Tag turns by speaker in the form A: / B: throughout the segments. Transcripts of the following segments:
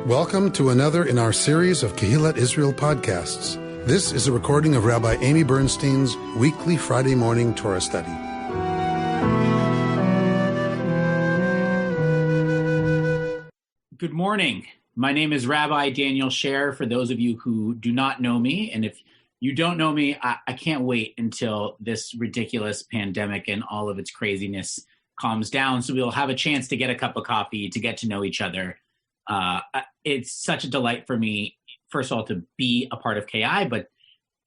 A: Welcome to another in our series of Kehillat Israel podcasts. This is a recording of Rabbi Amy Bernstein's weekly Friday morning Torah study.
B: Good morning. My name is Rabbi Daniel Sher, for those of you who do not know me. And if you don't know me, I can't wait until this ridiculous pandemic and all of its craziness calms down so we'll have a chance to get a cup of coffee, to get to know each other. It's such a delight for me, first of all, to be a part of KI, but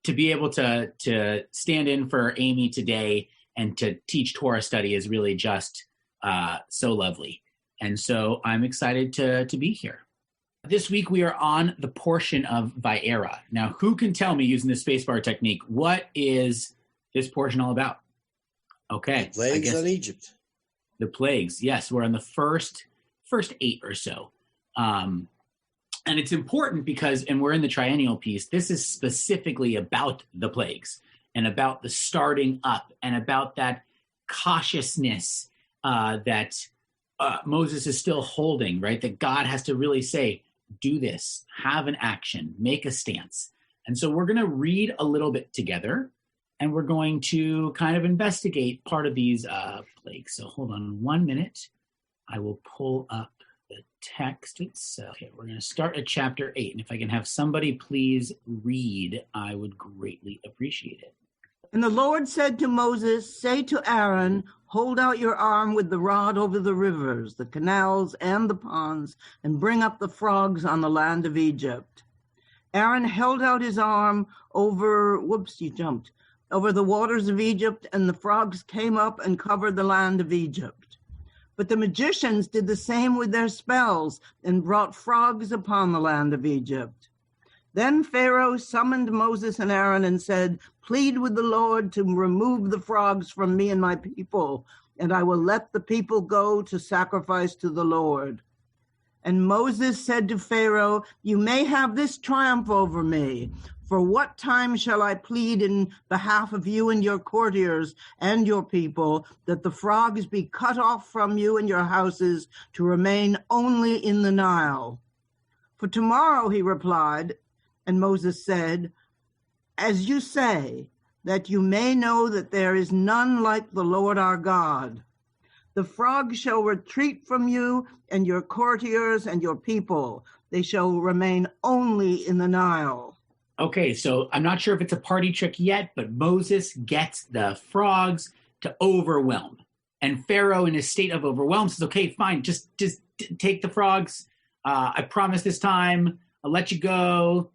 B: to be able to stand in for Amy today and to teach Torah study is really just so lovely. And so I'm excited to be here. This week we are on the portion of Vaera. Now, who can tell me, using the spacebar technique, what is this portion all about? Okay.
C: The plagues on Egypt.
B: The plagues, yes. We're on the first 8 or so. And it's important because, and we're in the triennial piece, this is specifically about the plagues and about the starting up and about that cautiousness that Moses is still holding, right? That God has to really say, do this, have an action, make a stance. And so we're going to read a little bit together, and we're going to kind of investigate part of these plagues. So hold on 1 minute. I will pull up the text itself. Okay, we're going to start at chapter 8. And if I can have somebody please read, I would greatly appreciate it.
D: And the Lord said to Moses, say to Aaron, hold out your arm with the rod over the rivers, the canals, and the ponds, and bring up the frogs on the land of Egypt. Aaron held out his arm over the waters of Egypt, and the frogs came up and covered the land of Egypt. But the magicians did the same with their spells and brought frogs upon the land of Egypt. Then Pharaoh summoned Moses and Aaron and said, plead with the Lord to remove the frogs from me and my people, and I will let the people go to sacrifice to the Lord. And Moses said to Pharaoh, you may have this triumph over me. For what time shall I plead in behalf of you and your courtiers and your people, that the frogs be cut off from you and your houses to remain only in the Nile? For tomorrow, he replied. And Moses said, as you say, that you may know that there is none like the Lord our God. The frogs shall retreat from you and your courtiers and your people. They shall remain only in the Nile.
B: Okay, so I'm not sure if it's a party trick yet, but Moses gets the frogs to overwhelm. And Pharaoh, in his state of overwhelm, says, okay, fine, just take the frogs. I promise this time, I'll let you go.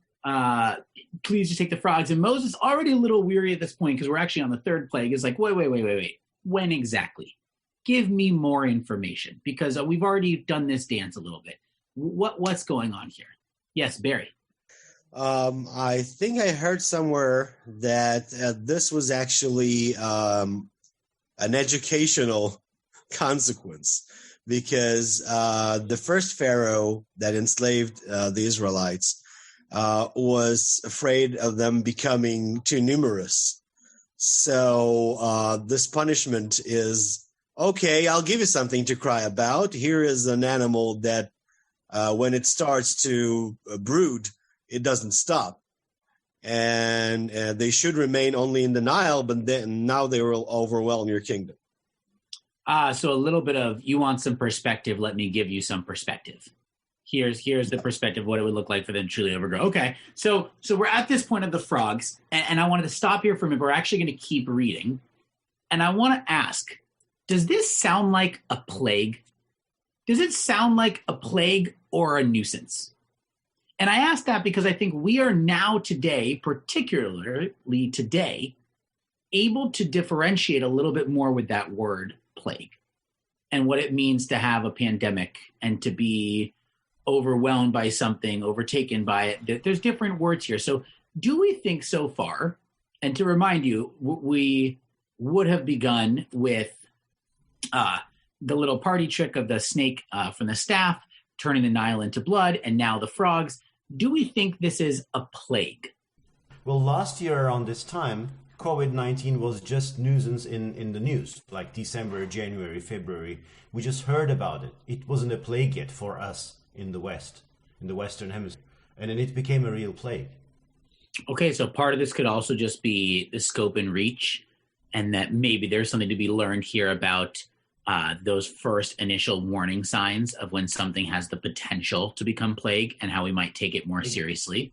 B: Please just take the frogs. And Moses, already a little weary at this point, because we're actually on the third plague, is like, wait. When exactly? Give me more information, because we've already done this dance a little bit. What's going on here? Yes, Barry.
C: I think I heard somewhere that this was actually an educational consequence, because the first Pharaoh that enslaved the Israelites was afraid of them becoming too numerous. So this punishment is, okay, I'll give you something to cry about. Here is an animal that when it starts to brood, it doesn't stop. And they should remain only in the Nile, but then now they will overwhelm your kingdom.
B: So a little bit of, you want some perspective, let me give you some perspective. Here's the perspective of what it would look like for them to truly overgrow. Okay, so we're at this point of the frogs, and I wanted to stop here for a minute. We're actually going to keep reading. And I want to ask, does this sound like a plague? Does it sound like a plague or a nuisance? And I ask that because I think we are now today, particularly today, able to differentiate a little bit more with that word plague and what it means to have a pandemic and to be overwhelmed by something, overtaken by it. There's different words here. So do we think so far, and to remind you, we would have begun with the little party trick of the snake from the staff, turning the Nile into blood, and now the frogs. Do we think this is a plague?
E: Well, last year around this time, COVID-19 was just nuisance in the news, like December, January, February. We just heard about it. It wasn't a plague yet for us in the West. in the Western Hemisphere. And then it became a real plague.
B: Okay, so part of this could also just be the scope and reach, and that maybe there's something to be learned here about those first initial warning signs of when something has the potential to become plague and how we might take it more seriously.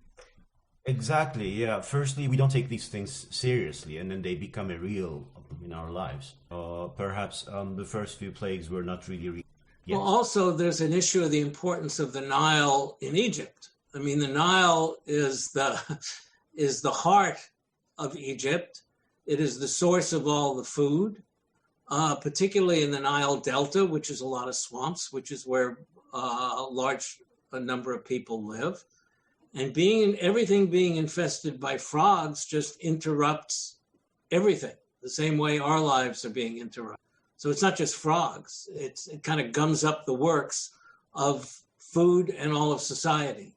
E: Exactly, yeah. Firstly, we don't take these things seriously, and then they become a real in our lives. Perhaps the first few plagues were not really real. Yes.
F: Well, also, there's an issue of the importance of the Nile in Egypt. I mean, the Nile is the heart of Egypt. It is the source of all the food, particularly in the Nile Delta, which is a lot of swamps, which is where a large number of people live. And everything being infested by frogs just interrupts everything, the same way our lives are being interrupted. So it's not just frogs. It kind of gums up the works of food and all of society.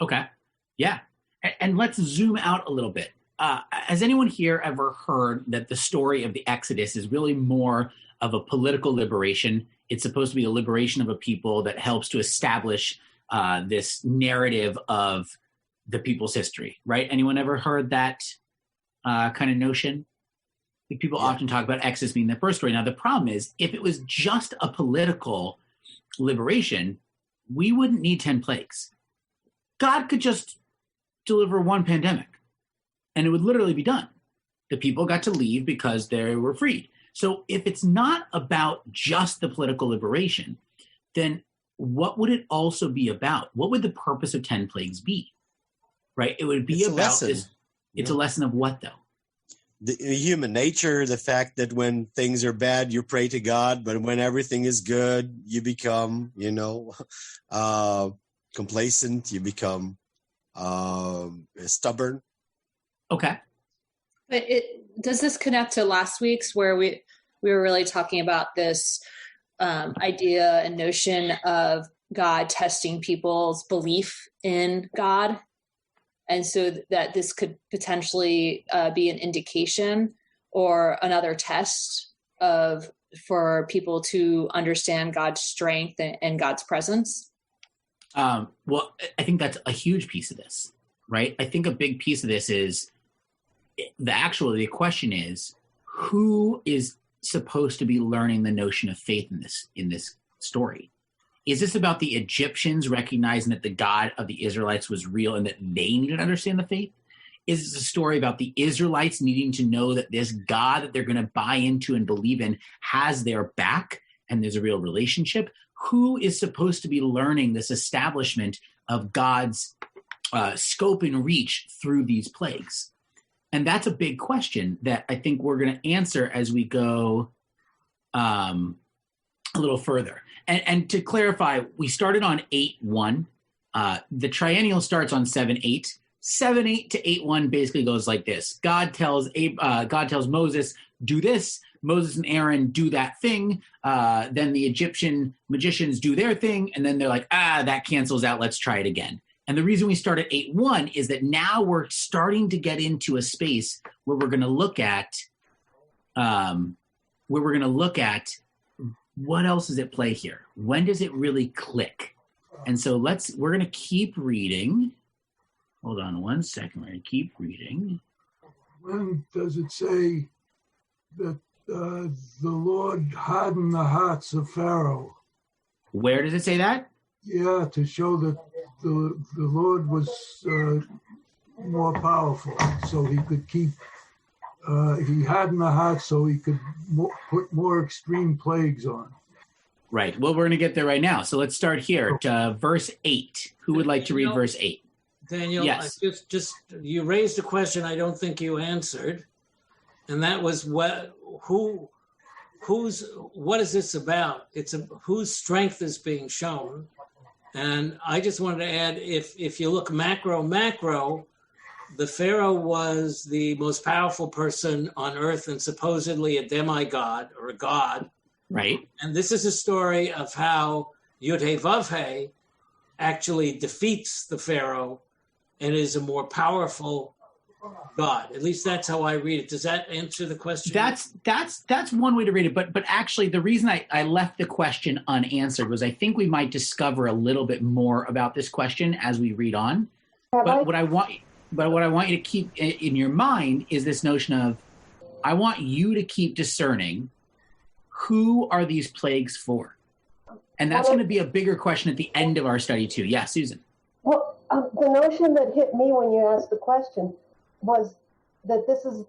B: Okay. Yeah. And let's zoom out a little bit. Has anyone here ever heard that the story of the Exodus is really more of a political liberation? It's supposed to be a liberation of a people that helps to establish this narrative of the people's history, right? Anyone ever heard that kind of notion? I think people often talk about Exodus being the first story. Now, the problem is, if it was just a political liberation, we wouldn't need 10 plagues. God could just deliver one pandemic, and it would literally be done. The people got to leave because they were freed. So if it's not about just the political liberation, then what would it also be about? What would the purpose of 10 plagues be? Right? It would be
C: It's a
B: about
C: lesson.
B: It's a lesson of what, though?
C: The human nature, the fact that when things are bad, you pray to God, but when everything is good, you become, complacent, you become stubborn.
B: Okay.
G: But does this connect to last week's, where we were really talking about this idea and notion of God testing people's belief in God? And so that this could potentially be an indication or another test for people to understand God's strength and God's presence?
B: Well, I think that's a huge piece of this, right? I think a big piece of this is the question is, who is supposed to be learning the notion of faith in this story? Is this about the Egyptians recognizing that the God of the Israelites was real and that they needed to understand the faith? Is this a story about the Israelites needing to know that this God that they're going to buy into and believe in has their back and there's a real relationship? Who is supposed to be learning this establishment of God's scope and reach through these plagues? And that's a big question that I think we're going to answer as we go a little further. And to clarify, we started on 8:1. The triennial starts on 7:8. 7:8 to 8:1 basically goes like this. God tells Moses, do this. Moses and Aaron do that thing. Then the Egyptian magicians do their thing. And then they're like, that cancels out. Let's try it again. And the reason we start at 8:1 is that now we're starting to get into a space where we're going to look at what else is at play here? When does it really click? And so we're going to keep reading. Hold on one second. We're going to keep reading.
H: When does it say that the Lord hardened the hearts of Pharaoh?
B: Where does it say that?
H: Yeah, to show that the Lord was more powerful, so he could keep. He hardened the hearts so he could put more extreme plagues on.
B: Right. Well, we're going to get there right now. So let's start here. Verse 8. Who would like to read verse 8?
F: Daniel,
B: Yes.
F: You raised a question I don't think you answered, and that was what is this about? Whose strength is being shown, and I just wanted to add, if you look macro, the Pharaoh was the most powerful person on earth and supposedly a demigod or a god.
B: Right.
F: And this is a story of how Yud-Heh-Vav-Heh actually defeats the Pharaoh and is a more powerful God. At least that's how I read it. Does that answer the question?
B: That's one way to read it. But actually, the reason I left the question unanswered was I think we might discover a little bit more about this question as we read on. But what I want you to keep in your mind is this notion of, I want you to keep discerning, who are these plagues for? And that's going to be a bigger question at the end of our study too. Yeah, Susan.
I: Well, the notion that hit me when you asked the question was that this is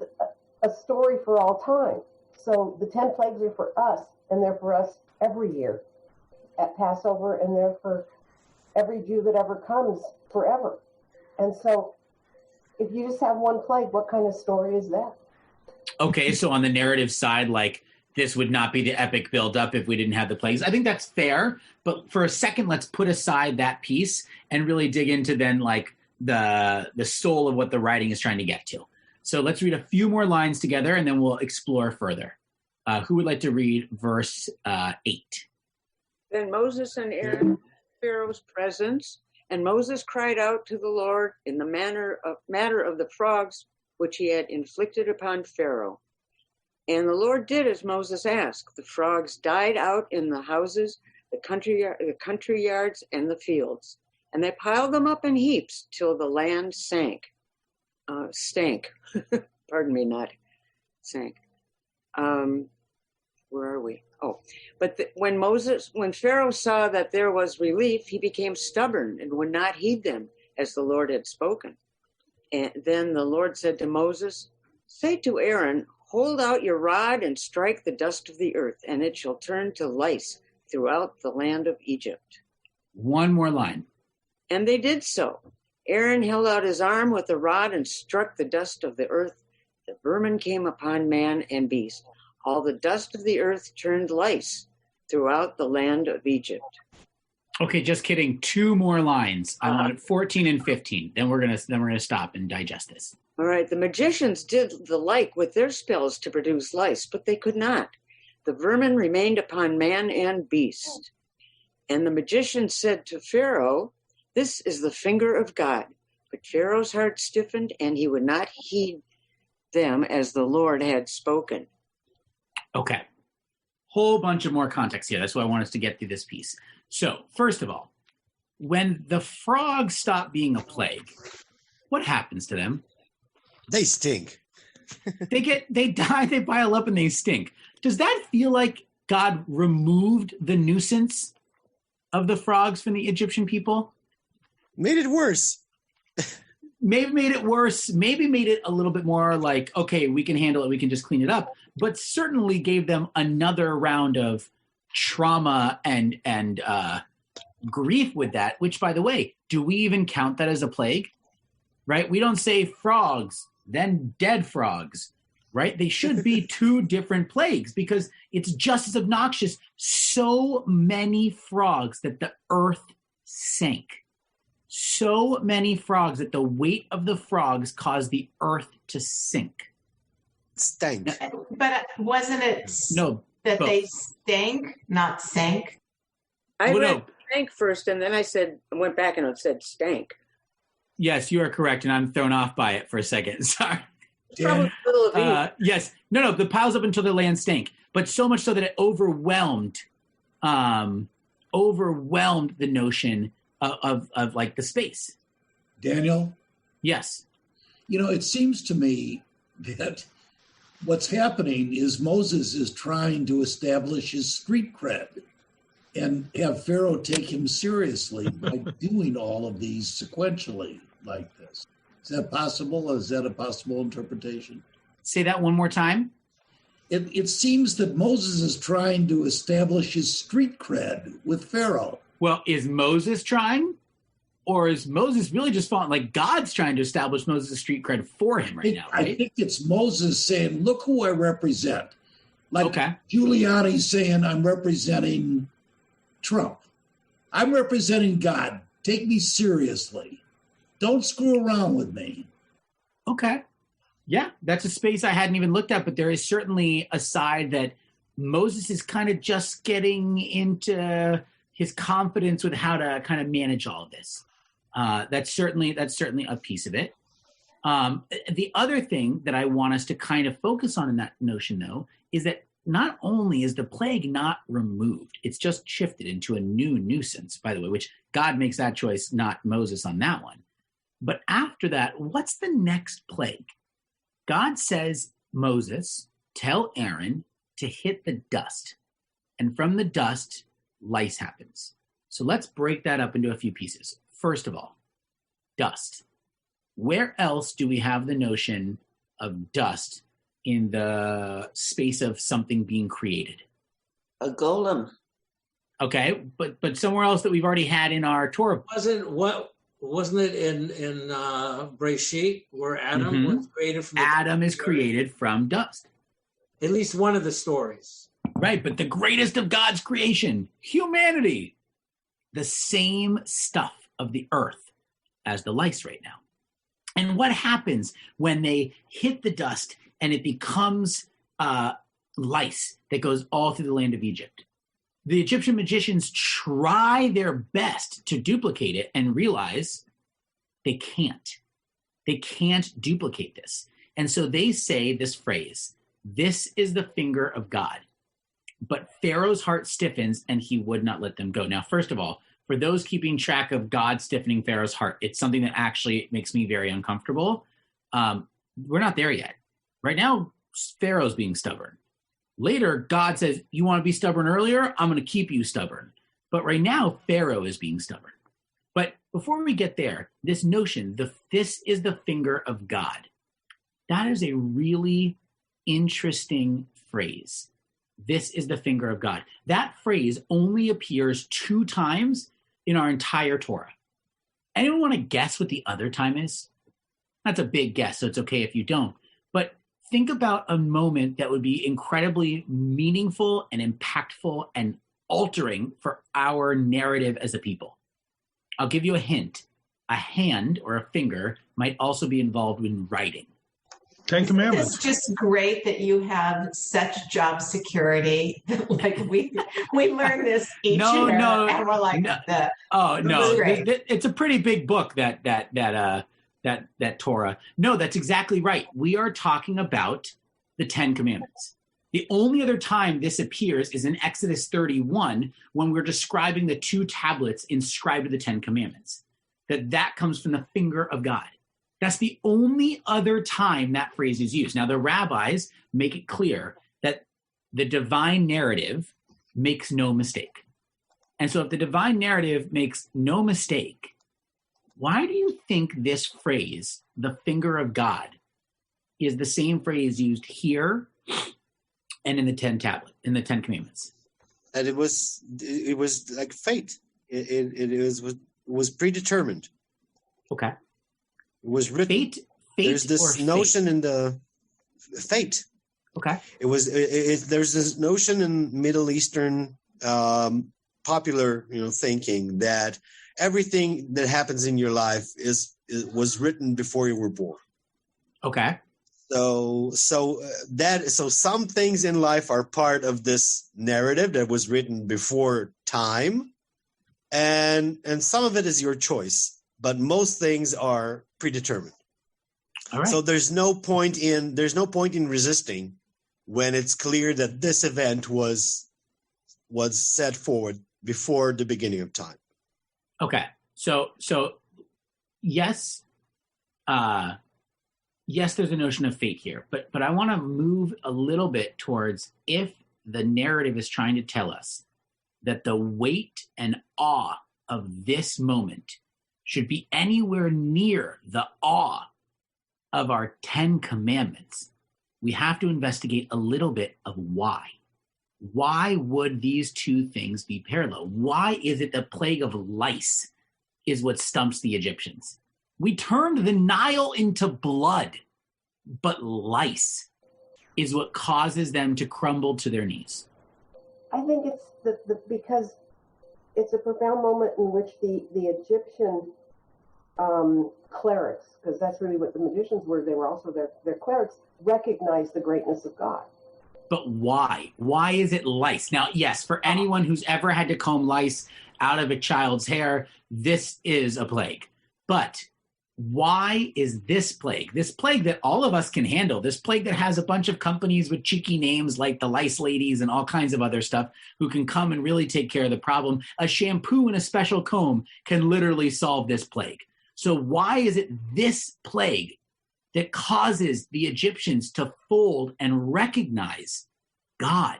I: a story for all time. So the 10 plagues are for us, and they're for us every year at Passover, and they're for every Jew that ever comes forever. And so if you just have one plague, what kind of story is that?
B: Okay, so on the narrative side, like, this would not be the epic buildup if we didn't have the plagues. I think that's fair, but for a second, let's put aside that piece and really dig into then like the soul of what the writing is trying to get to. So let's read a few more lines together and then we'll explore further. Who would like to read verse 8?
J: Then Moses and Aaron in Pharaoh's presence, and Moses cried out to the Lord in the matter of the frogs which he had inflicted upon Pharaoh. And the Lord did as Moses asked. The frogs died out in the houses, the country yards, and the fields. And they piled them up in heaps till the land stank. Pardon me, not sank. Where are we? Oh, but when Pharaoh saw that there was relief, he became stubborn and would not heed them as the Lord had spoken. And then the Lord said to Moses, say to Aaron, hold out your rod and strike the dust of the earth, and it shall turn to lice throughout the land of Egypt.
B: One more line.
J: And they did so. Aaron held out his arm with the rod and struck the dust of the earth. The vermin came upon man and beast. All the dust of the earth turned lice throughout the land of Egypt.
B: Okay, just kidding. 2 more lines. I want 14 and 15. Then we're gonna stop and digest this.
J: All right. The magicians did the like with their spells to produce lice, but they could not. The vermin remained upon man and beast. And the magician said to Pharaoh, this is the finger of God. But Pharaoh's heart stiffened, and he would not heed them as the Lord had spoken.
B: Okay. Whole bunch of more context here. That's why I want us to get through this piece. So, first of all, when the frogs stop being a plague, what happens to them?
C: They stink.
B: They die, they pile up, and they stink. Does that feel like God removed the nuisance of the frogs from the Egyptian people?
C: Made it worse.
B: Maybe made it worse. Maybe made it a little bit more like, okay, we can handle it. We can just clean it up. But certainly gave them another round of trauma and grief with that, which, by the way, do we even count that as a plague? Right? We don't say frogs, then dead frogs, right? They should be 2 different plagues because it's just as obnoxious. So many frogs that the earth sank. So many frogs that the weight of the frogs caused the earth to sink.
C: Stank.
K: But wasn't it that both. They stank, not sank?
J: I read stank first, and then I went back and it said stank.
B: Yes, you are correct, and I'm thrown off by it for a second. Sorry.
J: It's probably a little of each.
B: Yes. No, the piles up until the land stank, but so much so that it overwhelmed the notion of like the space.
L: Daniel?
B: Yes.
L: You know, it seems to me that what's happening is Moses is trying to establish his street cred and have Pharaoh take him seriously by doing all of these sequentially like this. Is that possible? Is that a possible interpretation?
B: Say that one more time.
L: It seems that Moses is trying to establish his street cred with Pharaoh.
B: Well, is Moses trying? Or is Moses really just falling? Like God's trying to establish Moses' street cred for him right now, right?
L: I think it's Moses saying, look who I represent. Like Giuliani saying, I'm representing Trump. I'm representing God. Take me seriously. Don't screw around with me.
B: Okay. Yeah, that's a space I hadn't even looked at, but there is certainly a side that Moses is kind of just getting into his confidence with how to kind of manage all of this. That's certainly a piece of it. The other thing that I want us to kind of focus on in that notion, though, is that not only is the plague not removed, it's just shifted into a new nuisance, by the way, which God makes that choice, not Moses on that one. But after that, what's the next plague? God says, Moses, tell Aaron to hit the dust. And from the dust, lice happens. So let's break that up into a few pieces. First of all, dust. Where else do we have the notion of dust in the space of something being created?
K: A golem.
B: Okay, but somewhere else that we've already had in our Torah.
F: Wasn't it in Breshit where Adam was created from?
B: Adam is created from dust.
F: At least one of the stories.
B: Right, but the greatest of God's creation, humanity, the same stuff of the earth as the lice right now. And what happens when they hit the dust and it becomes lice that goes all through the land of Egypt? The Egyptian magicians try their best to duplicate it and realize they can't. They can't duplicate this. And so they say this phrase, "This is the finger of God." But Pharaoh's heart stiffens and he would not let them go. Now, first of all, for those keeping track of God stiffening Pharaoh's heart, it's something that actually makes me very uncomfortable. We're not there yet. Right now, Pharaoh's being stubborn. Later, God says, you want to be stubborn earlier? I'm going to keep you stubborn. But right now, Pharaoh is being stubborn. But before we get there, this notion, this is the finger of God. That is a really interesting phrase. This is the finger of God. That phrase only appears 2 times in our entire Torah. Anyone want to guess what the other time is? That's a big guess, so it's okay if you don't. But think about a moment that would be incredibly meaningful and impactful and altering for our narrative as a people. I'll give you a hint. A hand or a finger might also be involved in writing.
M: 10 Commandments.
K: It's just great that you have such job security. Like we learn this each year, and we're like,
B: it's a pretty big book that Torah. No, that's exactly right. We are talking about the 10 Commandments. The only other time this appears is in Exodus 31 when we're describing the 2 tablets inscribed with the 10 Commandments. That comes from the finger of God. That's the only other time that phrase is used. Now, the rabbis make it clear that the divine narrative makes no mistake. And so if the divine narrative makes no mistake, why do you think this phrase, the finger of God, is the same phrase used here and in the 10 Commandments?
C: And it was like fate. It was predetermined.
B: Okay.
C: It was written.
B: Fate
C: There's this notion in the fate.
B: Okay.
C: There's this notion in Middle Eastern popular thinking that everything that happens in your life was written before you were born.
B: Okay.
C: So some things in life are part of this narrative that was written before time, and some of it is your choice, but most things are predetermined.
B: All right.
C: So there's no point in resisting when it's clear that this event was set forward before the beginning of time.
B: Okay. So yes, there's a notion of fate here, but I want to move a little bit towards if the narrative is trying to tell us that the weight and awe of this moment should be anywhere near the awe of our 10 Commandments, we have to investigate a little bit of why. Why would these 2 things be parallel? Why is it the plague of lice is what stumps the Egyptians? We turned the Nile into blood, but lice is what causes them to crumble to their knees.
I: I think it's because it's a profound moment in which the Egyptian clerics, because that's really what the magicians were, they were also their clerics, recognized the greatness of God.
B: But why? Why is it lice? Now, yes, for anyone who's ever had to comb lice out of a child's hair, this is a plague. But why is this plague that all of us can handle, this plague that has a bunch of companies with cheeky names like the Lice Ladies and all kinds of other stuff who can come and really take care of the problem. A shampoo and a special comb can literally solve this plague. So why is it this plague that causes the Egyptians to fold and recognize God?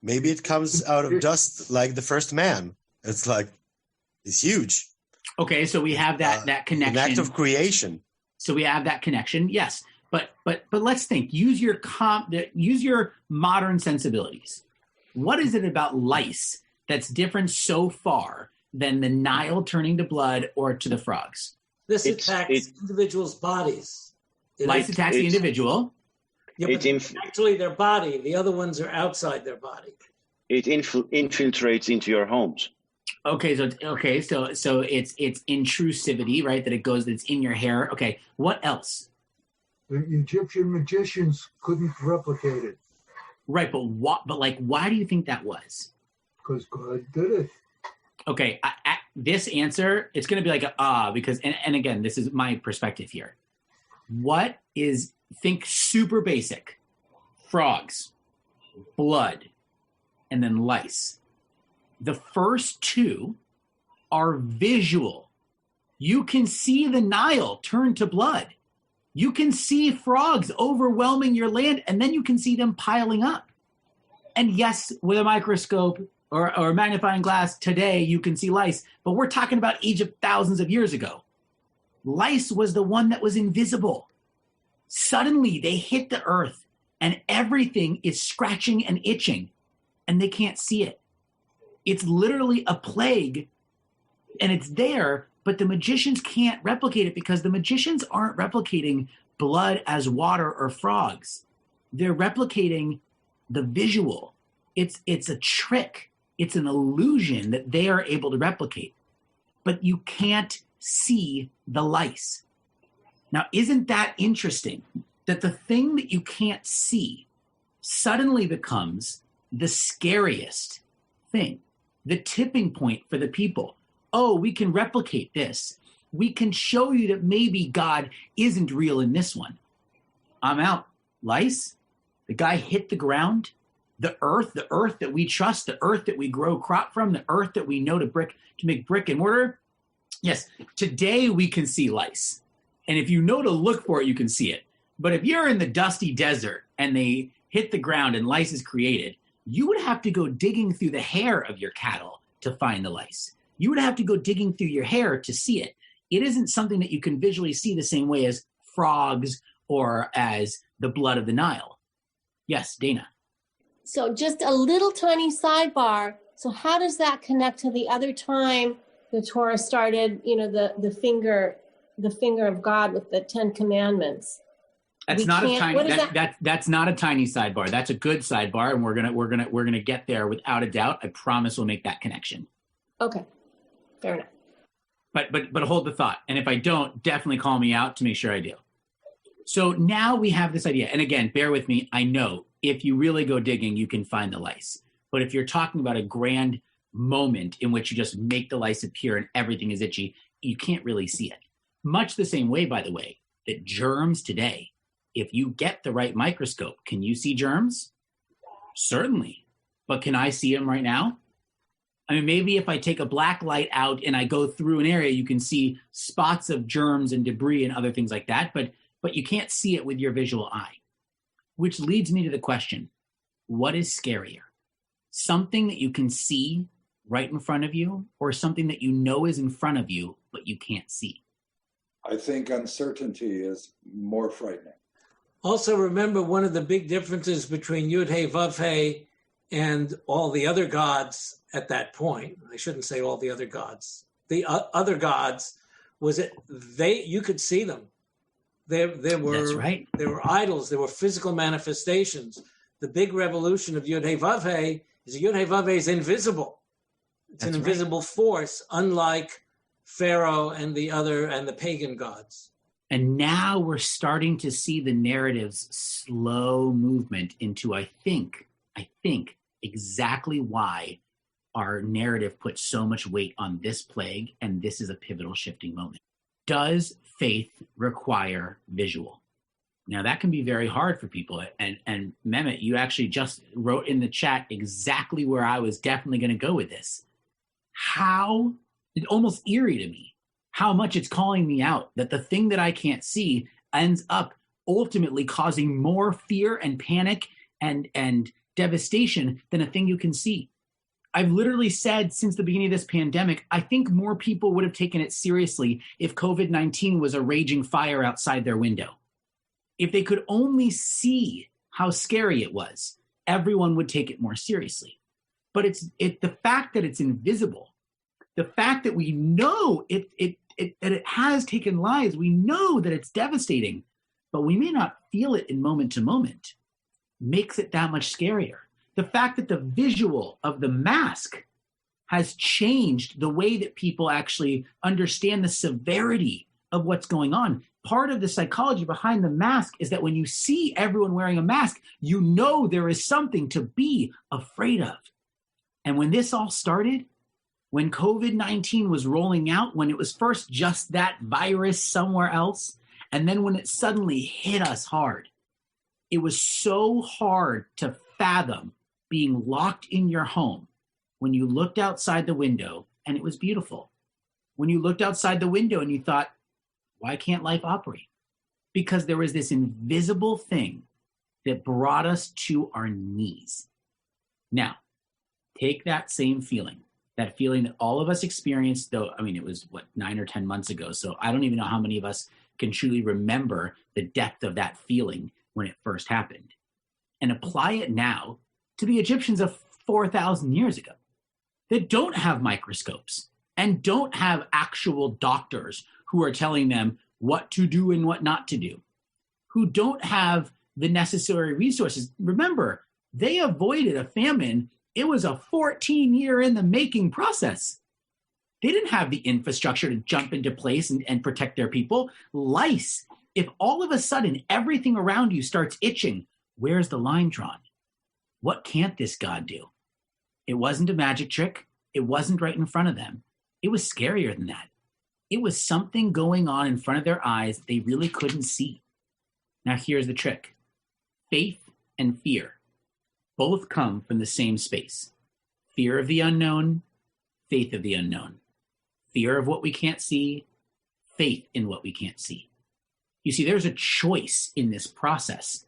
C: Maybe it comes out of dust like the first man. It's huge.
B: Okay, so we have that connection.
C: An act of creation.
B: So we have that connection, yes. But let's think. Use your modern sensibilities. What is it about lice that's different so far than the Nile turning to blood or to the frogs?
F: This attacks individuals' bodies.
B: Lice attacks the individual.
F: Yeah, but actually their body. The other ones are outside their body.
M: It infiltrates into your homes.
B: Okay, so it's intrusivity, right? That it's in your hair. Okay, what else?
H: The Egyptian magicians couldn't replicate it.
B: Right, but why do you think that was?
H: Because God did it.
B: Okay, this answer, it's going to be like because and again, this is my perspective here. Think super basic: frogs, blood, and then lice. The first two are visual. You can see the Nile turn to blood. You can see frogs overwhelming your land, and then you can see them piling up. And yes, with a microscope or a magnifying glass today, you can see lice, but we're talking about Egypt thousands of years ago. Lice was the one that was invisible. Suddenly, they hit the earth, and everything is scratching and itching, and they can't see it. It's literally a plague, and it's there, but the magicians can't replicate it because the magicians aren't replicating blood as water or frogs. They're replicating the visual. It's a trick. It's an illusion that they are able to replicate. But you can't see the lice. Now, isn't that interesting that the thing that you can't see suddenly becomes the scariest thing? The tipping point for the people. Oh, we can replicate this. We can show you that maybe God isn't real in this one. I'm out. Lice, the guy hit the ground. The earth that we trust, the earth that we grow crop from, the earth that we know to make brick and mortar. Yes, today we can see lice. And if you know to look for it, you can see it. But if you're in the dusty desert and they hit the ground and lice is created, you would have to go digging through the hair of your cattle to find the lice. You would have to go digging through your hair to see it. It isn't something that you can visually see the same way as frogs or as the blood of the Nile. Yes, Dana.
N: So just a little tiny sidebar. So how does that connect to the other time the Torah started, the finger of God with the 10 Commandments?
B: That's not a tiny. That's not a tiny sidebar. That's a good sidebar, and we're gonna get there without a doubt. I promise we'll make that connection.
N: Okay, fair enough.
B: But hold the thought, and if I don't, definitely call me out to make sure I do. So now we have this idea, and again, bear with me. I know if you really go digging, you can find the lice. But if you're talking about a grand moment in which you just make the lice appear and everything is itchy, you can't really see it. Much the same way, by the way, that germs today. If you get the right microscope, can you see germs? Certainly. But can I see them right now? I mean, maybe if I take a black light out and I go through an area, you can see spots of germs and debris and other things like that, but you can't see it with your visual eye. Which leads me to the question, what is scarier? Something that you can see right in front of you, or something that you know is in front of you, but you can't see?
O: I think uncertainty is more frightening.
F: Also, remember one of the big differences between Yud-Hey, Vav-Hey, and all the other gods at that point. I shouldn't say all the other gods. The other gods was that you could see them. There were. That's right. There were idols. There were physical manifestations. The big revolution of Yud-Hey, Vav-Hey is that Yud-Hey, Vav-Hey is invisible. It's an invisible force, unlike Pharaoh and the pagan gods.
B: And now we're starting to see the narrative's slow movement into, I think, exactly why our narrative puts so much weight on this plague, and this is a pivotal shifting moment. Does faith require visual? Now, that can be very hard for people. And Mehmet, you actually just wrote in the chat exactly where I was definitely going to go with this. How, it's almost eerie to me, how much it's calling me out that the thing that I can't see ends up ultimately causing more fear and panic and devastation than a thing you can see. I've literally said since the beginning of this pandemic, I think more people would have taken it seriously if COVID-19 was a raging fire outside their window. If they could only see how scary it was, everyone would take it more seriously. But it's the fact that it's invisible, the fact that we know that it has taken lives, we know that it's devastating, but we may not feel it in moment to moment, makes it that much scarier. The fact that the visual of the mask has changed the way that people actually understand the severity of what's going on. Part of the psychology behind the mask is that when you see everyone wearing a mask, you know there is something to be afraid of. And when this all started, when COVID-19 was rolling out, when it was first just that virus somewhere else, and then when it suddenly hit us hard, it was so hard to fathom being locked in your home when you looked outside the window and it was beautiful. When you looked outside the window and you thought, why can't life operate? Because there was this invisible thing that brought us to our knees. Now, take that same feeling, that feeling that all of us experienced, though, I mean, it was, 9 or 10 months ago, so I don't even know how many of us can truly remember the depth of that feeling when it first happened, and apply it now to the Egyptians of 4,000 years ago that don't have microscopes and don't have actual doctors who are telling them what to do and what not to do, who don't have the necessary resources. Remember, they avoided a famine. It was a 14-year in the making process. They didn't have the infrastructure to jump into place and protect their people. Lice, if all of a sudden everything around you starts itching, where's the line drawn? What can't this God do? It wasn't a magic trick. It wasn't right in front of them. It was scarier than that. It was something going on in front of their eyes they really couldn't see. Now here's the trick. Faith and fear both come from the same space. Fear of the unknown, faith of the unknown. Fear of what we can't see, faith in what we can't see. You see, there's a choice in this process.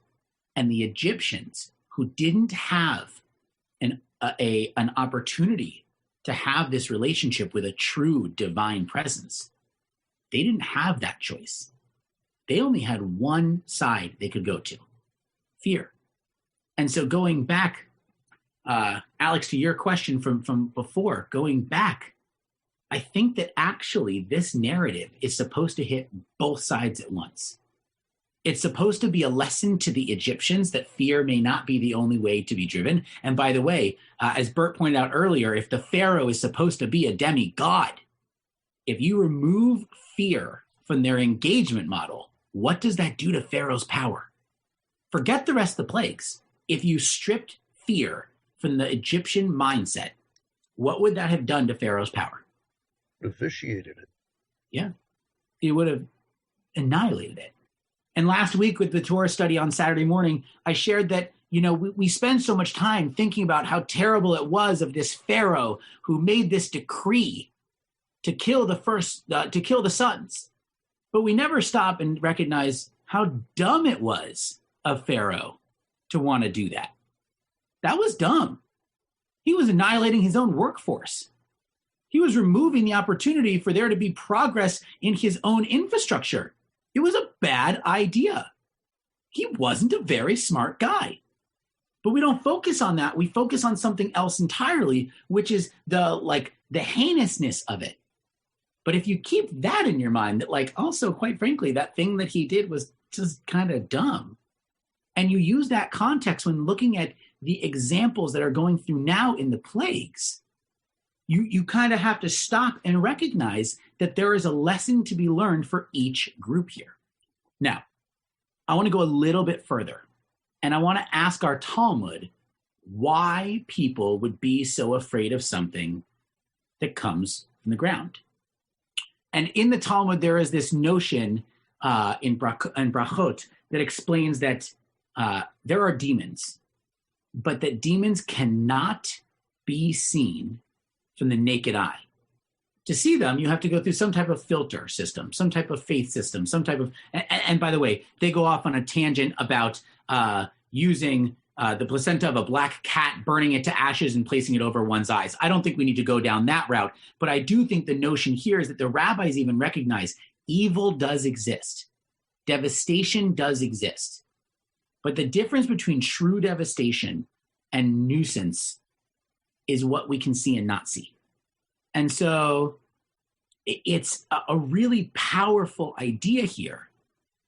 B: And the Egyptians, who didn't have an opportunity to have this relationship with a true divine presence, they didn't have that choice. They only had one side they could go to, fear. And so going back, Alex, to your question from before, going back, I think that actually this narrative is supposed to hit both sides at once. It's supposed to be a lesson to the Egyptians that fear may not be the only way to be driven. And by the way, as Bert pointed out earlier, if the Pharaoh is supposed to be a demigod, if you remove fear from their engagement model, what does that do to Pharaoh's power? Forget the rest of the plagues. If you stripped fear from the Egyptian mindset, what would that have done to Pharaoh's power?
P: Officiated it.
B: Yeah, it would have annihilated it. And last week with the Torah study on Saturday morning, I shared that, we spend so much time thinking about how terrible it was of this Pharaoh who made this decree to kill the sons. But we never stop and recognize how dumb it was of Pharaoh to want to do that. That was dumb. He was annihilating his own workforce. He was removing the opportunity for there to be progress in his own infrastructure. It was a bad idea. He wasn't a very smart guy. But we don't focus on that. We focus on something else entirely, which is the heinousness of it. But if you keep that in your mind, that also, quite frankly, that thing that he did was just kind of dumb. And you use that context when looking at the examples that are going through now in the plagues, you kind of have to stop and recognize that there is a lesson to be learned for each group here. Now, I want to go a little bit further, and I want to ask our Talmud why people would be so afraid of something that comes from the ground. And in the Talmud, there is this notion in Brachot that explains that there are demons, but that demons cannot be seen from the naked eye. To see them, you have to go through some type of filter system, some type of faith system, some type of, and by the way, they go off on a tangent about using the placenta of a black cat, burning it to ashes and placing it over one's eyes. I don't think we need to go down that route, but I do think the notion here is that the rabbis even recognize evil does exist. Devastation does exist. But the difference between true devastation and nuisance is what we can see and not see. And so it's a really powerful idea here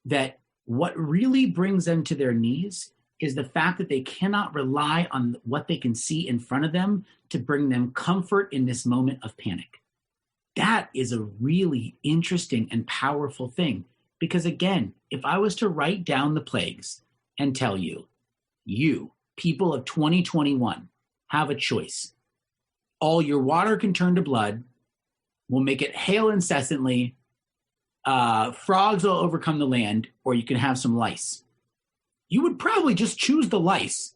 B: that what really brings them to their knees is the fact that they cannot rely on what they can see in front of them to bring them comfort in this moment of panic. That is a really interesting and powerful thing. Because again, if I was to write down the plagues and tell you, people of 2021, have a choice. All your water can turn to blood. We'll make it hail incessantly. Frogs will overcome the land, or you can have some lice. You would probably just choose the lice,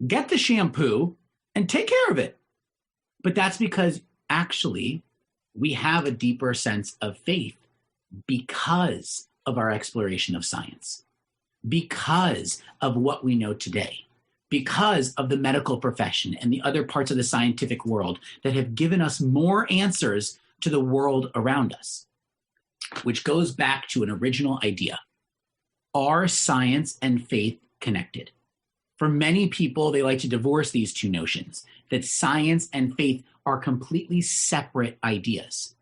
B: get the shampoo, and take care of it. But that's because actually we have a deeper sense of faith because of our exploration of science, because of what we know today, because of the medical profession and the other parts of the scientific world that have given us more answers to the world around us, which goes back to an original idea. Are science and faith connected? For many people, they like to divorce these two notions, that science and faith are completely separate ideas.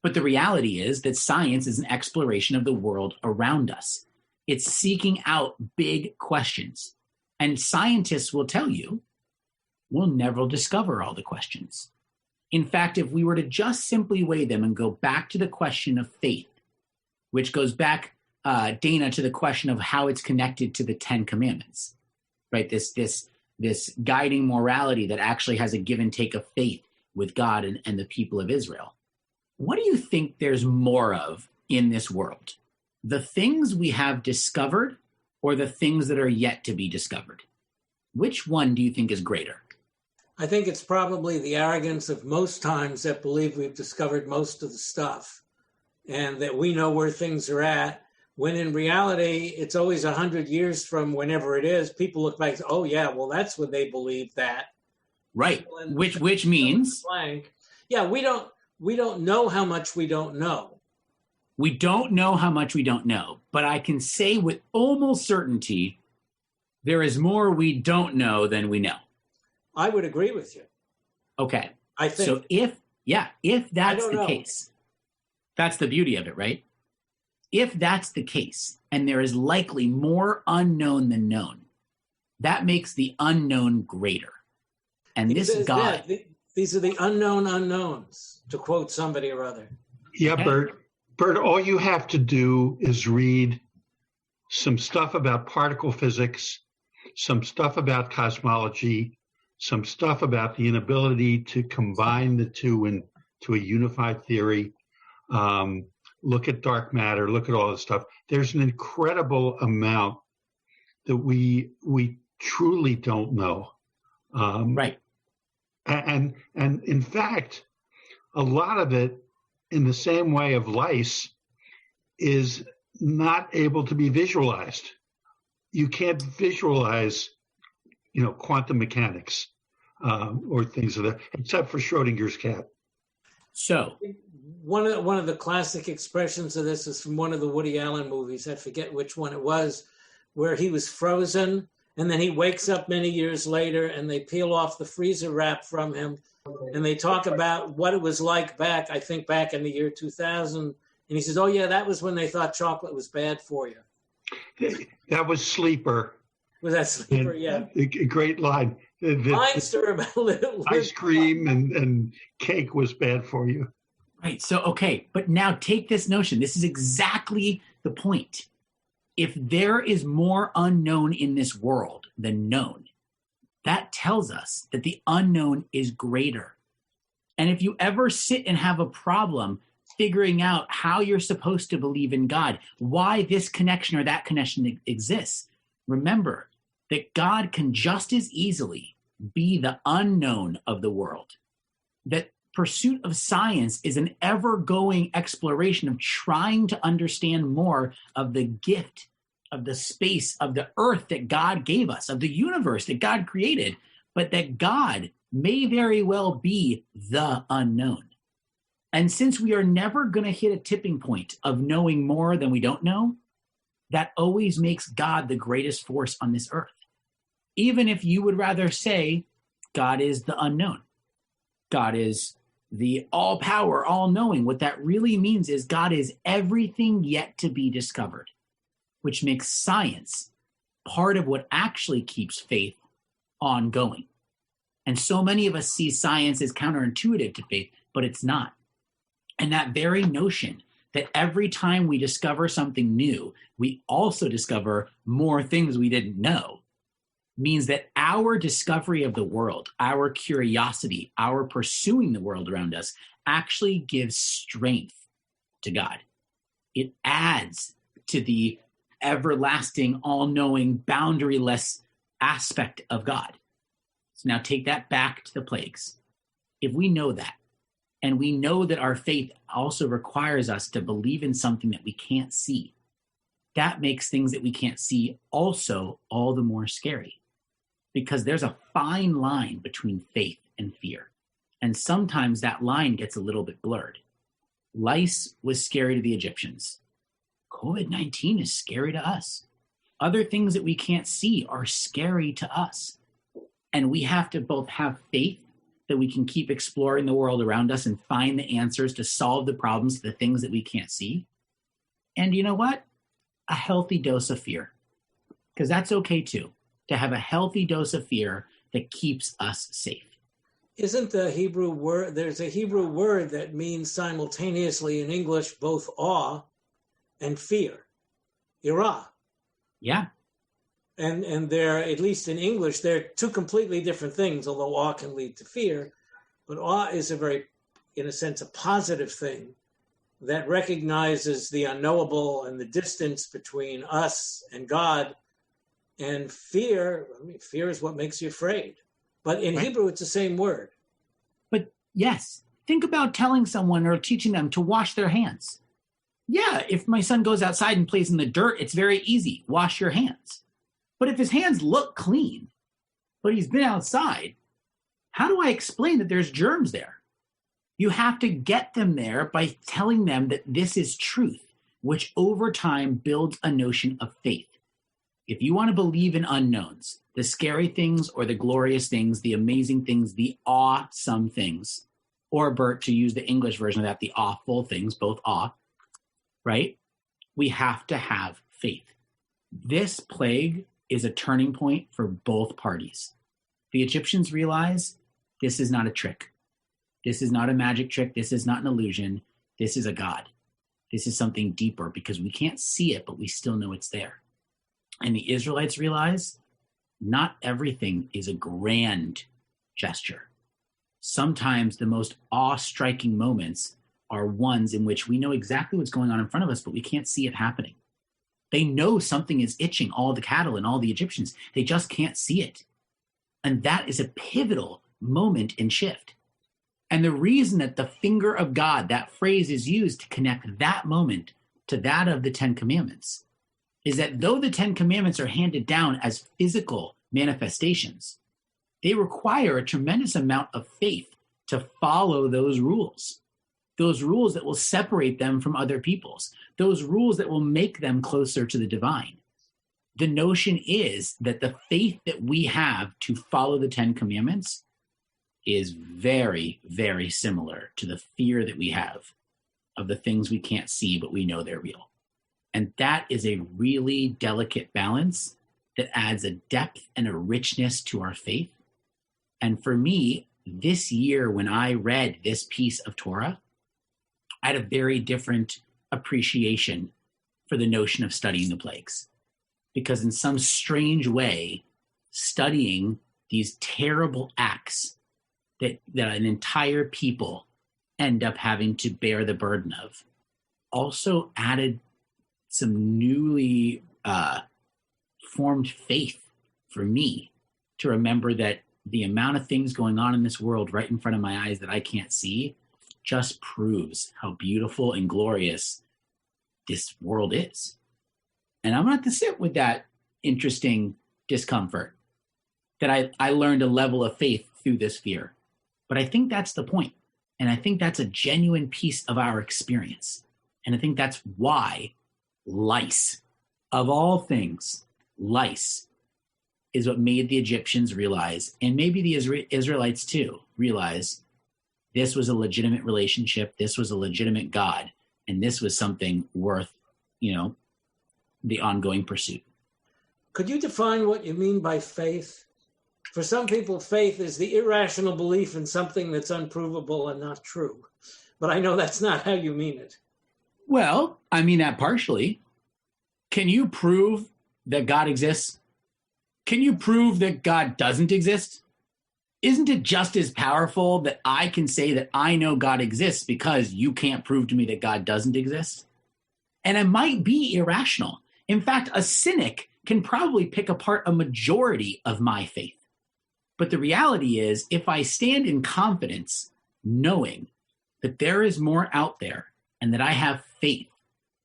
B: But the reality is that science is an exploration of the world around us. It's seeking out big questions. And scientists will tell you, we'll never discover all the questions. In fact, if we were to just simply weigh them and go back to the question of faith, which goes back, Dana, to the question of how it's connected to the 10 Commandments, right? This guiding morality that actually has a give and take of faith with God and the people of Israel. What do you think there's more of in this world? The things we have discovered or the things that are yet to be discovered? Which one do you think is greater?
F: I think it's probably the arrogance of most times that believe we've discovered most of the stuff and that we know where things are at, when in reality, it's always 100 years from whenever it is. People look back and say, oh, yeah, well, that's when they believe that.
B: Right, which means?
F: Yeah, we don't know how much we don't know.
B: We don't know how much we don't know, but I can say with almost certainty, there is more we don't know than we know.
F: I would agree with you.
B: Okay.
F: I think.
B: So if that's the case, that's the beauty of it, right? If that's the case, and there is likely more unknown than known, that makes the unknown greater. And this God...
F: These are the unknown unknowns, to quote somebody or other.
Q: Yeah, okay. Bert, all you have to do is read some stuff about particle physics, some stuff about cosmology, some stuff about the inability to combine the two into a unified theory. Look at dark matter, look at all this stuff. There's an incredible amount that we truly don't know.
B: Right.
Q: And in fact, a lot of it, in the same way of lice, is not able to be visualized. You can't visualize, quantum mechanics or things of that, except for Schrodinger's cat.
B: So
F: one of the classic expressions of this is from one of the Woody Allen movies. I forget which one it was, where he was frozen. And then he wakes up many years later and they peel off the freezer wrap from him. And they talk about what it was like back in the year 2000. And he says, oh, yeah, that was when they thought chocolate was bad for you.
Q: That was Sleeper.
F: Was that Sleeper? Yeah.
Q: A great line.
F: Leinster about little
Q: ice cream and cake was bad for you.
B: Right. So, okay. But now take this notion. This is exactly the point. If there is more unknown in this world than known, that tells us that the unknown is greater. And if you ever sit and have a problem figuring out how you're supposed to believe in God, why this connection or that connection exists. Remember that God can just as easily be the unknown of the world. That pursuit of science is an ever-going exploration of trying to understand more of the gift of the space of the earth that God gave us, of the universe that God created, but that God may very well be the unknown. And since we are never going to hit a tipping point of knowing more than we don't know, that always makes God the greatest force on this earth. Even if you would rather say God is the unknown, God is the all-power, all-knowing, what that really means is God is everything yet to be discovered, which makes science part of what actually keeps faith ongoing. And so many of us see science as counterintuitive to faith, but it's not. And that very notion that every time we discover something new, we also discover more things we didn't know, means that our discovery of the world, our curiosity, our pursuing the world around us actually gives strength to God. It adds to the everlasting, all-knowing, boundaryless aspect of God. So now take that back to the plagues. If we know that, and we know that our faith also requires us to believe in something that we can't see, that makes things that we can't see also all the more scary. Because there's a fine line between faith and fear. And sometimes that line gets a little bit blurred. Lice was scary to the Egyptians. COVID-19 is scary to us. Other things that we can't see are scary to us. And we have to both have faith that we can keep exploring the world around us and find the answers to solve the problems, the things that we can't see. And you know what? A healthy dose of fear. Because that's okay too. To have a healthy dose of fear that keeps us safe.
F: Isn't the Hebrew word, there's a Hebrew word that means simultaneously in English both awe and fear. Yirah.
B: Yeah.
F: And they're, at least in English, they're two completely different things, although awe can lead to fear. But awe is a very, in a sense, a positive thing that recognizes the unknowable and the distance between us and God. And fear, fear is what makes you afraid. But in Hebrew, it's the same word.
B: But yes, think about telling someone or teaching them to wash their hands. Yeah, if my son goes outside and plays in the dirt, it's very easy. Wash your hands. But if his hands look clean, but he's been outside, how do I explain that there's germs there? You have to get them there by telling them that this is truth, which over time builds a notion of faith. If you want to believe in unknowns, the scary things or the glorious things, the amazing things, the awesome things, or Bert, to use the English version of that, the awful things, both awe, right? We have to have faith. This plague is a turning point for both parties. The Egyptians realize this is not a trick. This is not a magic trick. This is not an illusion. This is a God. This is something deeper because we can't see it, but we still know it's there. And the Israelites realize not everything is a grand gesture. Sometimes the most awe-striking moments are ones in which we know exactly what's going on in front of us, but we can't see it happening. They know something is itching all the cattle and all the Egyptians. They just can't see it. And that is a pivotal moment in shift. And the reason that the finger of God, that phrase is used to connect that moment to that of the Ten Commandments, is that though the Ten Commandments are handed down as physical manifestations, they require a tremendous amount of faith to follow those rules that will separate them from other peoples, those rules that will make them closer to the divine. The notion is that the faith that we have to follow the Ten Commandments is very, very similar to the fear that we have of the things we can't see, but we know they're real. And that is a really delicate balance that adds a depth and a richness to our faith. And for me, this year, when I read this piece of Torah, I had a very different appreciation for the notion of studying the plagues. Because in some strange way, studying these terrible acts that an entire people end up having to bear the burden of, also added some newly formed faith for me to remember that the amount of things going on in this world right in front of my eyes that I can't see just proves how beautiful and glorious this world is. And I'm going to have to sit with that interesting discomfort that I learned a level of faith through this fear. But I think that's the point. And I think that's a genuine piece of our experience. And I think that's why lice, of all things, lice is what made the Egyptians realize, and maybe the Israelites too, realize this was a legitimate relationship, this was a legitimate God, and this was something worth, the ongoing pursuit.
F: Could you define what you mean by faith? For some people, faith is the irrational belief in something that's unprovable and not true. But I know that's not how you mean it.
B: Well, I mean that partially. Can you prove that God exists? Can you prove that God doesn't exist? Isn't it just as powerful that I can say that I know God exists because you can't prove to me that God doesn't exist? And it might be irrational. In fact, a cynic can probably pick apart a majority of my faith. But the reality is, if I stand in confidence, knowing that there is more out there and that I have faith,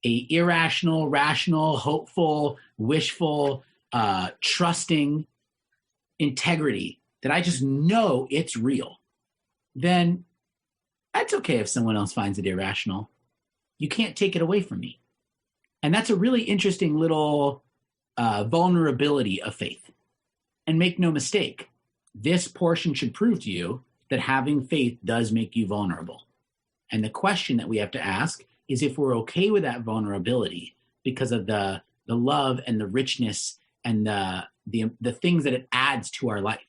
B: a irrational, rational, hopeful, wishful, trusting integrity, that I just know it's real, then that's okay if someone else finds it irrational. You can't take it away from me. And that's a really interesting little vulnerability of faith. And make no mistake, this portion should prove to you that having faith does make you vulnerable. And the question that we have to ask is if we're okay with that vulnerability because of the love and the richness and the things that it adds to our life.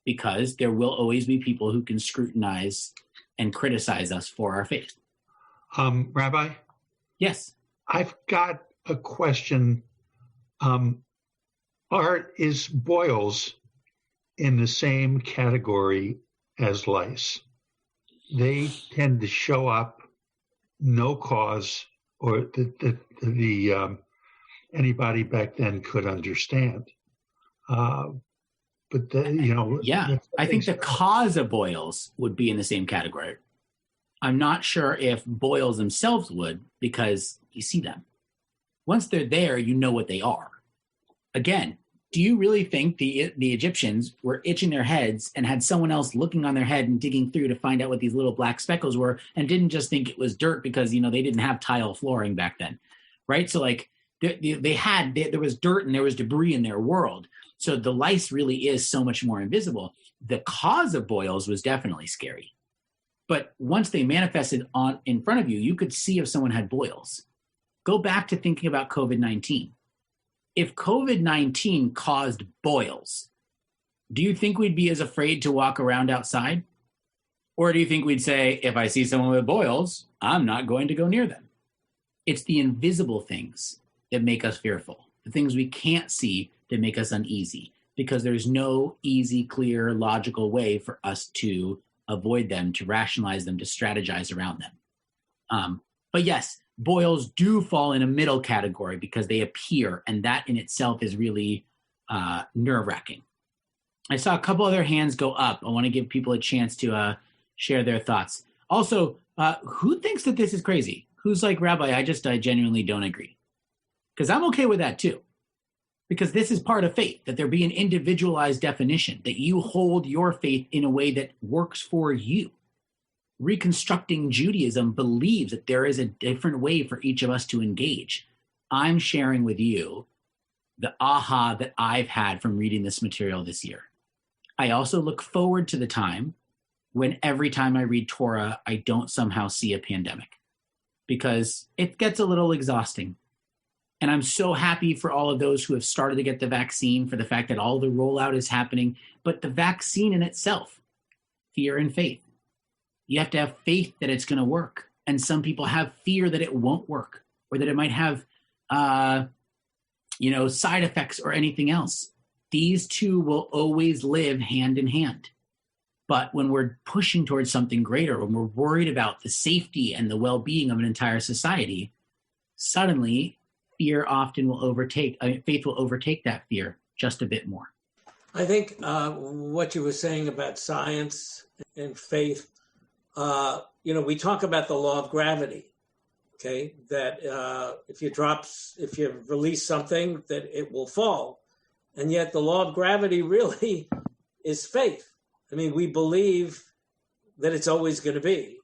B: Because there will always be people who can scrutinize and criticize us for our faith.
Q: Rabbi?
B: Yes.
Q: I've got a question. Is boils in the same category as lice? They tend to show up, no cause, or anybody back then could understand.
B: Yeah, I think the cause of boils would be in the same category. I'm not sure if boils themselves would, because you see them. Once they're there, you know what they are. Again, do you really think the Egyptians were itching their heads and had someone else looking on their head and digging through to find out what these little black speckles were and didn't just think it was dirt because, they didn't have tile flooring back then, right? So there was dirt and there was debris in their world. So the lice really is so much more invisible. The cause of boils was definitely scary. But once they manifested in front of you, you could see if someone had boils. Go back to thinking about COVID-19. If COVID-19 caused boils, do you think we'd be as afraid to walk around outside? Or do you think we'd say, if I see someone with boils, I'm not going to go near them? It's the invisible things that make us fearful, the things we can't see that make us uneasy, because there's no easy, clear, logical way for us to avoid them, to rationalize them, to strategize around them. But yes, boils do fall in a middle category because they appear, and that in itself is really nerve-wracking. I saw a couple other hands go up. I want to give people a chance to share their thoughts. Also, who thinks that this is crazy? Who's like, Rabbi, I genuinely don't agree. Because I'm okay with that too. Because this is part of faith, that there be an individualized definition, that you hold your faith in a way that works for you. Reconstructing Judaism believes that there is a different way for each of us to engage. I'm sharing with you the aha that I've had from reading this material this year. I also look forward to the time when every time I read Torah, I don't somehow see a pandemic, because it gets a little exhausting. And I'm so happy for all of those who have started to get the vaccine, for the fact that all the rollout is happening. But the vaccine in itself, fear and faith. You have to have faith that it's going to work. And some people have fear that it won't work, or that it might have, side effects or anything else. These two will always live hand in hand. But when we're pushing towards something greater, when we're worried about the safety and the well-being of an entire society, suddenly fear often will faith will overtake that fear just a bit more.
F: I think what you were saying about science and faith, we talk about the law of gravity, okay? That if you release something, that it will fall. And yet the law of gravity really is faith. I mean, we believe that it's always going to be.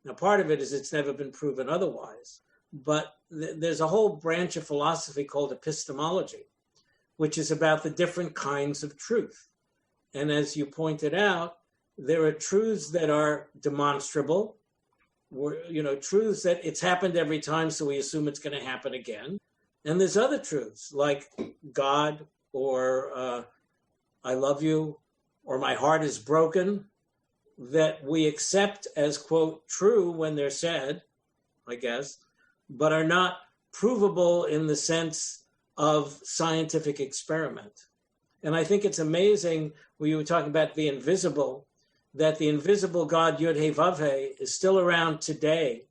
F: Now, part of it is it's never been proven otherwise. But there's a whole branch of philosophy called epistemology, which is about the different kinds of truth. And as you pointed out, there are truths that are demonstrable, truths that it's happened every time, so we assume it's going to happen again. And there's other truths like God or I love you or my heart is broken that we accept as, quote, true when they're said, I guess, but are not provable in the sense of scientific experiment. And I think it's amazing when you were talking about the invisible, that the invisible God Yod-Heh-Vav-Heh is still around today,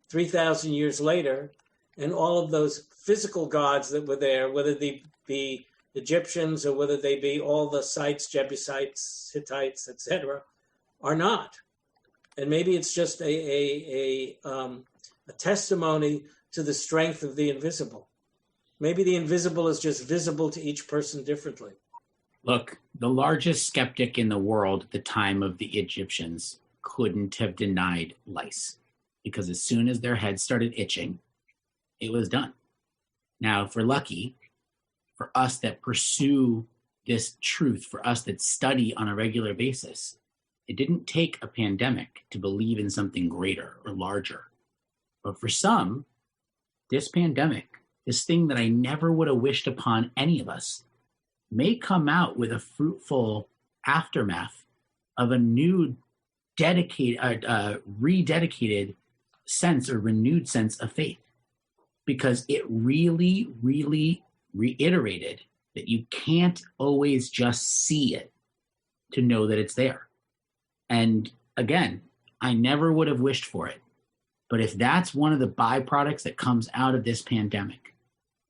F: 3,000 years later, and all of those physical gods that were there, whether they be Egyptians or whether they be all the sites, Jebusites, Hittites, etc., are not. And maybe it's just a testimony to the strength of the invisible. Maybe the invisible is just visible to each person differently.
B: Look, the largest skeptic in the world at the time of the Egyptians couldn't have denied lice, because as soon as their heads started itching, it was done. Now, if we're lucky, for us that pursue this truth, for us that study on a regular basis, it didn't take a pandemic to believe in something greater or larger. But for some, this pandemic, this thing that I never would have wished upon any of us, may come out with a fruitful aftermath of a new rededicated sense or renewed sense of faith, because it really, really reiterated that you can't always just see it to know that it's there. And again, I never would have wished for it. But if that's one of the byproducts that comes out of this pandemic,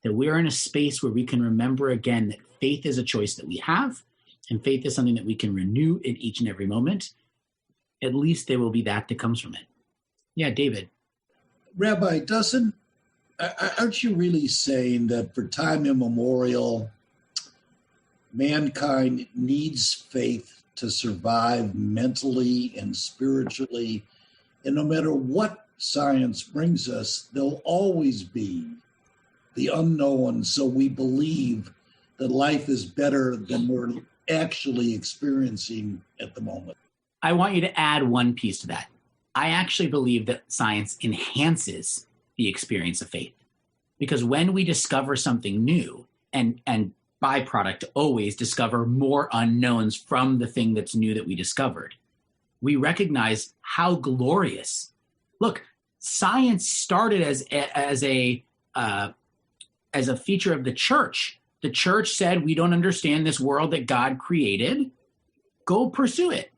B: that we're in a space where we can remember again that faith is a choice that we have, and faith is something that we can renew in each and every moment, at least there will be that comes from it. Yeah, David.
L: Rabbi, aren't you really saying that for time immemorial, mankind needs faith to survive mentally and spiritually? And no matter what science brings us, there'll always be the unknown, so we believe that life is better than we're actually experiencing at the moment.
B: I want you to add one piece to that. I actually believe that science enhances the experience of faith, because when we discover something new, and byproduct always discover more unknowns from the thing that's new that we discovered, we recognize how glorious. Look, science started as a feature of the church. The church said, we don't understand this world that God created. Go pursue it.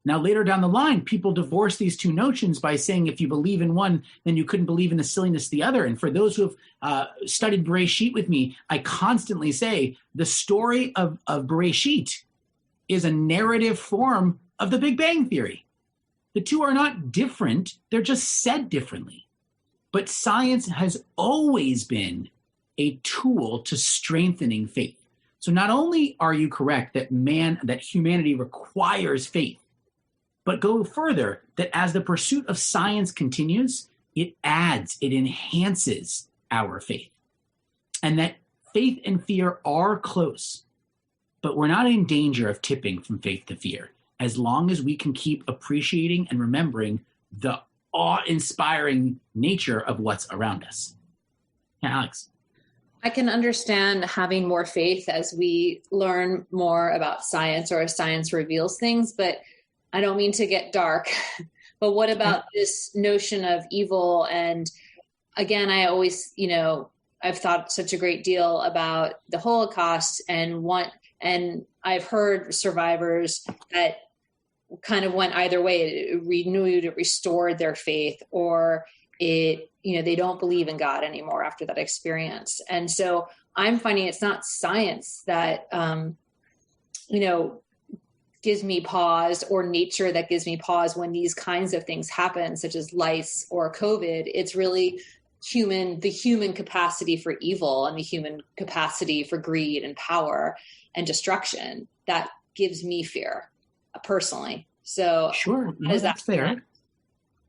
B: Now, later down the line, people divorce these two notions by saying if you believe in one, then you couldn't believe in the silliness of the other. And for those who have studied Bereshit with me, I constantly say the story of Bereshit is a narrative form of the Big Bang Theory. The two are not different. They're just said differently. But science has always been a tool to strengthening faith. So not only are you correct that humanity requires faith, but go further, that as the pursuit of science continues, it enhances our faith. And that faith and fear are close, but we're not in danger of tipping from faith to fear, as long as we can keep appreciating and remembering the awe-inspiring nature of what's around us. Yeah, Alex.
G: I can understand having more faith as we learn more about science or as science reveals things, but I don't mean to get dark. But what about this notion of evil? And again, I always, I've thought such a great deal about the Holocaust and I've heard survivors that kind of went either way. It renewed, it restored their faith, or it, they don't believe in God anymore after that experience. And so I'm finding it's not science that, gives me pause, or nature that gives me pause when these kinds of things happen, such as lice or COVID. It's really the human capacity for evil and the human capacity for greed and power and destruction that gives me fear personally. So
B: sure, that's fair.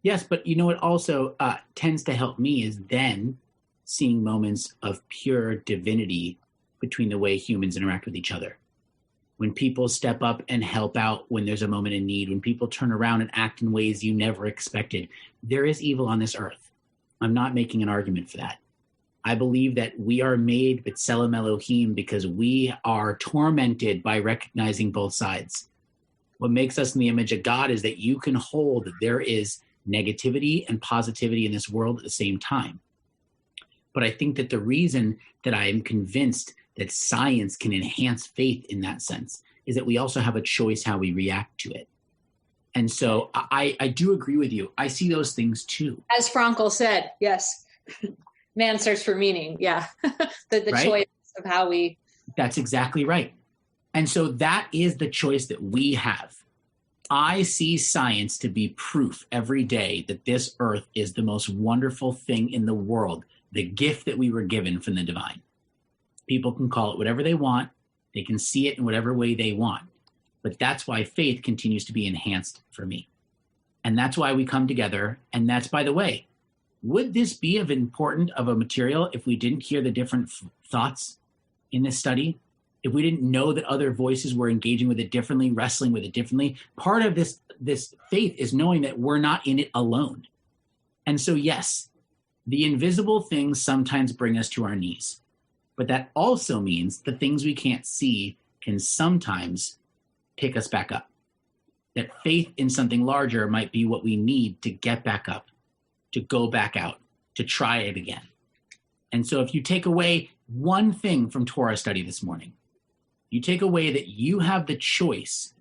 B: Yes, but what also tends to help me is then seeing moments of pure divinity between the way humans interact with each other. When people step up and help out when there's a moment in need, when people turn around and act in ways you never expected, there is evil on this earth. I'm not making an argument for that. I believe that we are made B'Tselem Elohim because we are tormented by recognizing both sides. What makes us in the image of God is that you can hold that there is negativity and positivity in this world at the same time. But I think that the reason that I am convinced that science can enhance faith in that sense is that we also have a choice how we react to it. And so I do agree with you. I see those things too.
G: As Frankl said, yes, man search for meaning. Yeah, the right? Choice of how we.
B: That's exactly right. And so that is the choice that we have. I see science to be proof every day that this earth is the most wonderful thing in the world, the gift that we were given from the divine. People can call it whatever they want. They can see it in whatever way they want. But that's why faith continues to be enhanced for me. And that's why we come together. And that's, by the way, would this be of important of a material if we didn't hear the different thoughts in this study? If we didn't know that other voices were engaging with it differently, wrestling with it differently? Part of this faith is knowing that we're not in it alone. And so, yes, the invisible things sometimes bring us to our knees. But that also means the things we can't see can sometimes pick us back up. That faith in something larger might be what we need to get back up, to go back out, to try it again. And so if you take away one thing from Torah study this morning, you take away that you have the choice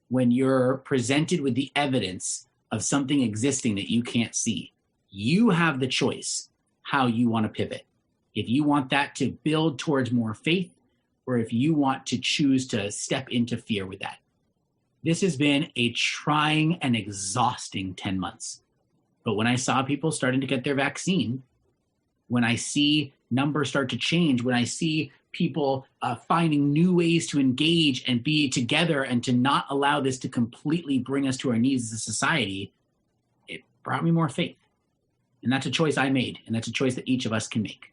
B: when you're presented with the evidence of something existing that you can't see. You have the choice how you want to pivot. If you want that to build towards more faith, or if you want to choose to step into fear with that. This has been a trying and exhausting 10 months. But when I saw people starting to get their vaccine, when I see numbers start to change, when I see people finding new ways to engage and be together and to not allow this to completely bring us to our knees as a society, it brought me more faith. And that's a choice I made, and that's a choice that each of us can make.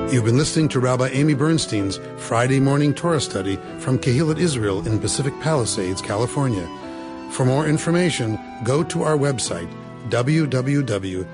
A: You've been listening to Rabbi Amy Bernstein's Friday morning Torah study from Kehillat Israel in Pacific Palisades, California. For more information, go to our website, www.ourki.org.